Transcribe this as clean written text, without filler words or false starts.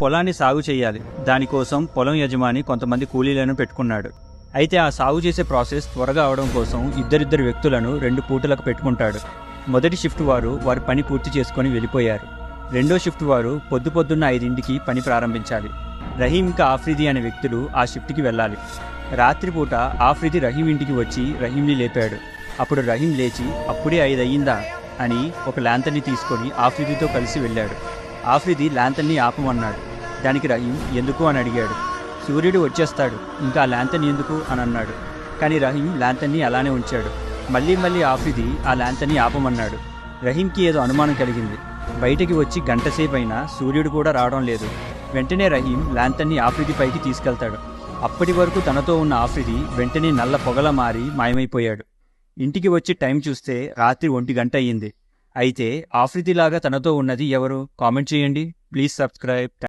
పొలాన్ని సాగు చేయాలి. దానికోసం పొలం యజమాని కొంతమంది కూలీలను పెట్టుకున్నాడు. అయితే ఆ సాగు చేసే ప్రాసెస్ త్వరగా అవడం కోసం ఇద్దరిద్దరు వ్యక్తులను 2 పూటలకు పెట్టుకుంటాడు. మొదటి షిఫ్ట్ వారు వారి పని పూర్తి చేసుకొని వెళ్ళిపోయారు. రెండో షిఫ్ట్ వారు పొద్దున్న 5ంటికి పని ప్రారంభించాలి. రహీం ఇంకా ఆఫ్రిది అనే వ్యక్తులు ఆ షిఫ్ట్కి వెళ్ళాలి. రాత్రిపూట ఆఫ్రిది రహీం ఇంటికి వచ్చి రహీంని లేపాడు. అప్పుడు రహీం లేచి అప్పుడే 5 అయ్యిందా అని ఒక ల్యాంతర్ని తీసుకొని ఆఫ్రిదితో కలిసి వెళ్ళాడు. ఆఫ్రిది ల్యాంతర్ని ఆపమన్నాడు. దానికి రహీం ఎందుకు అని అడిగాడు. సూర్యుడు వచ్చేస్తాడు, ఇంకా ఆ ల్యాంతర్ని ఎందుకు అని అన్నాడు. కానీ రహీం ల్యాంతర్ని అలానే ఉంచాడు. మళ్ళీ ఆఫ్రిది ఆ ల్యాంతర్ని ఆపమన్నాడు. రహీంకి ఏదో అనుమానం కలిగింది. బయటికి వచ్చి గంటసేపు అయినా సూర్యుడు కూడా రావడం లేదు. వెంటనే రహీం ల్యాంతర్ని ఆఫ్రిది పైకి తీసుకెళ్తాడు. అప్పటి వరకు తనతో ఉన్న ఆఫ్రిది వెంటనే నల్ల పొగలా మారి మాయమైపోయాడు. ఇంటికి వచ్చి టైం చూస్తే రాత్రి 1 గంట అయ్యింది. అయితే ఆఫ్రిదిలాగా తనతో ఉన్నది ఎవరు? కామెంట్ చేయండి. Please subscribe.